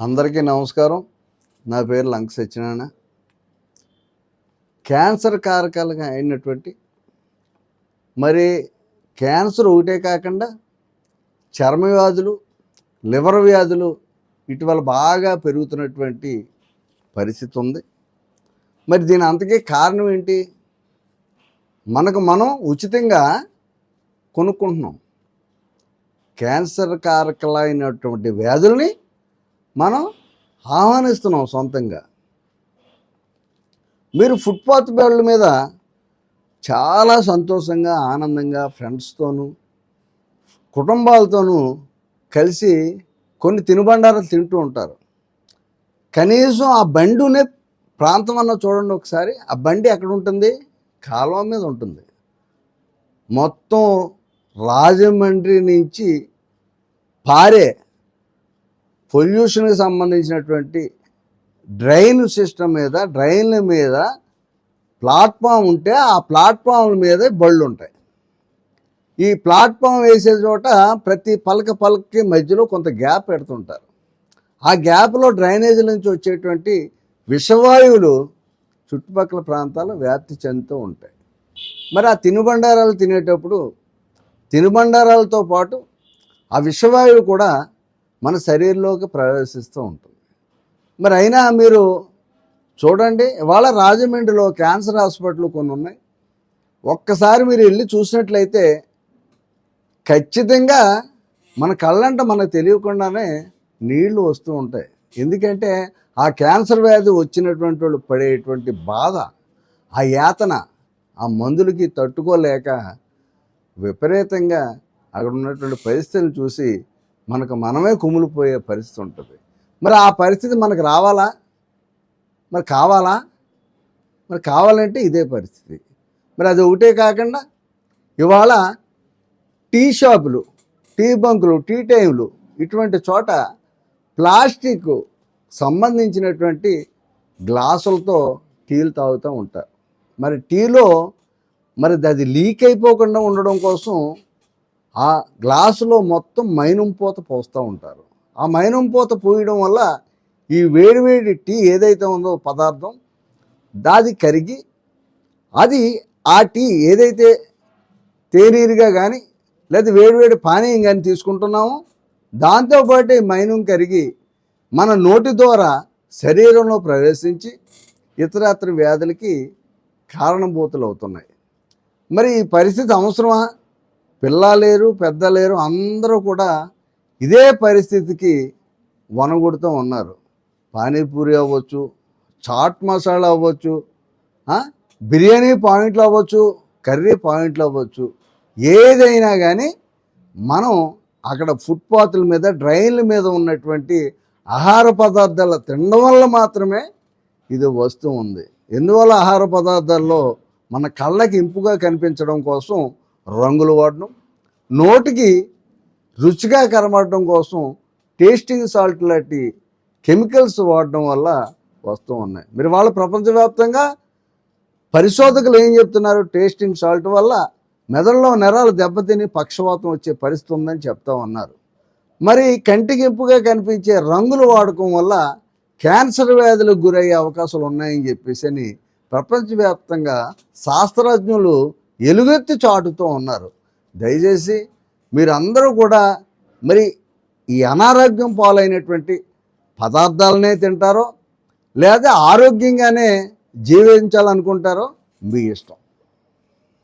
అందరికీ నమస్కారం. నా పేరు లంక సత్యనారాయణ. క్యాన్సర్ కారకాలుగా అయినటువంటి మరి క్యాన్సర్ ఒకటే కాకుండా చర్మ వ్యాధులు, లివర్ వ్యాధులు ఇటీవల బాగా పెరుగుతున్నటువంటి పరిస్థితి ఉంది. మరి దీని అంతకీ కారణం ఏంటి? మనం ఉచితంగా కొనుక్కుంటున్నాం. క్యాన్సర్ కారకాలైనటువంటి వ్యాధుల్ని మనం ఆహ్వానిస్తున్నాం సొంతంగా. మీరు ఫుట్పాత్ బెడ్ల మీద చాలా సంతోషంగా, ఆనందంగా ఫ్రెండ్స్తోనూ, కుటుంబాలతోనూ కలిసి కొన్ని తినుబండారాలు తింటూ ఉంటారు. కనీసం ఆ బండి ఉండే ప్రాంతం అన్న చూడండి ఒకసారి. ఆ బండి ఎక్కడ ఉంటుంది? కాలువ మీద ఉంటుంది. మొత్తం రాజమండ్రి నుంచి పారే పొల్యూషన్కి సంబంధించినటువంటి డ్రైన్ల మీద ప్లాట్ఫామ్ ఉంటే ఆ ప్లాట్ఫామ్ల మీద బళ్ళు ఉంటాయి. ఈ ప్లాట్ఫామ్ వేసే చోట ప్రతి పలకకి మధ్యలో కొంత గ్యాప్ పెడుతుంటారు. ఆ గ్యాప్లో డ్రైనేజీల నుంచి వచ్చేటువంటి విషవాయువులు చుట్టుపక్కల ప్రాంతాలు వ్యాప్తి చెందుతూ ఉంటాయి. మరి ఆ తినుబండారాలు తినేటప్పుడు తినుబండారాలతో పాటు ఆ విషవాయువు కూడా మన శరీరంలోకి ప్రవేశిస్తూ ఉంటుంది. మరి అయినా మీరు చూడండి, ఇవాళ రాజమండ్రిలో క్యాన్సర్ హాస్పిటల్ కొన్ని ఉన్నాయి. ఒక్కసారి మీరు వెళ్ళి చూసినట్లయితే ఖచ్చితంగా మన కళ్ళంట మనకు తెలియకుండానే నీళ్లు వస్తూ ఉంటాయి. ఎందుకంటే ఆ క్యాన్సర్ వ్యాధి వచ్చినటువంటి వాళ్ళు పడేటువంటి బాధ, ఆ యాతన, ఆ మందులకి తట్టుకోలేక విపరీతంగా అక్కడ ఉన్నటువంటి పరిస్థితులను చూసి మనమే కుమిలిపోయే పరిస్థితి ఉంటుంది. మరి ఆ పరిస్థితి మనకు రావాలా? మరి కావాలంటే ఇదే పరిస్థితి. మరి అది ఒకటే కాకుండా ఇవాళ టీ షాపులు, టీ బంకులు, టీ టైంలు ఇటువంటి చోట ప్లాస్టిక్ సంబంధించినటువంటి గ్లాసులతో టీలు తాగుతూ ఉంటారు. మరి టీలో అది లీక్ అయిపోకుండా ఉండడం కోసం ఆ గ్లాసులో మొత్తం మైనంపోత పోస్తూ ఉంటారు. ఆ మైనంపోత పోయడం వల్ల ఈ వేడివేడి టీ ఏదైతే ఉందో పదార్థం దాది కరిగి అది ఆ టీ ఏదైతే తేనీరుగా కానీ లేదా వేడివేడి పానీయం కానీ తీసుకుంటున్నామో దాంతోపాటు మైనం కరిగి మన నోటి ద్వారా శరీరంలో ప్రవేశించి ఇతరత్ర వ్యాధులకి కారణభూతులు అవుతున్నాయి. మరి ఈ పరిస్థితి అవసరమా? పిల్లలేరు, పెద్దలేరు, అందరూ కూడా ఇదే పరిస్థితికి వనగొడుతూ ఉన్నారు. పానీపూరి అవ్వచ్చు, చాట్ మసాలా అవ్వచ్చు, బిర్యానీ పాయింట్లు అవ్వచ్చు, కర్రీ పాయింట్లు అవ్వచ్చు, ఏదైనా కానీ మనం అక్కడ ఫుట్పాత్ల మీద, డ్రైన్ల మీద ఉన్నటువంటి ఆహార పదార్థాలు తినడం వల్ల మాత్రమే ఇది వస్తూ ఉంది. ఎందువల్ల ఆహార పదార్థాల్లో మన కళ్ళకి ఇంపుగా కనిపించడం కోసం రంగులు వాడడం, నోటికి రుచిగా కనబడడం కోసం టేస్టింగ్ సాల్ట్ లాంటి కెమికల్స్ వాడడం వల్ల వస్తూ ఉన్నాయి. మీరు వాళ్ళ ప్రపంచవ్యాప్తంగా పరిశోధకులు ఏం చెప్తున్నారు? టేస్టింగ్ సాల్ట్ వల్ల మెదడులో నరాలు దెబ్బతిని పక్షవాతం వచ్చే పరిస్థితి ఉందని చెప్తా ఉన్నారు. మరి కంటికి ఇంపుగా కనిపించే రంగులు వాడకం వల్ల క్యాన్సర్ వ్యాధులకు గురయ్యే అవకాశాలు ఉన్నాయని చెప్పేసి ప్రపంచవ్యాప్తంగా శాస్త్రజ్ఞులు ఎలుగెత్తి చాటుతూ ఉన్నారు. దయచేసి మీరందరూ కూడా మరి ఈ అనారోగ్యం పాలైనటువంటి పదార్థాలనే తింటారో లేదా ఆరోగ్యంగానే జీవించాలనుకుంటారో మీ ఇష్టం.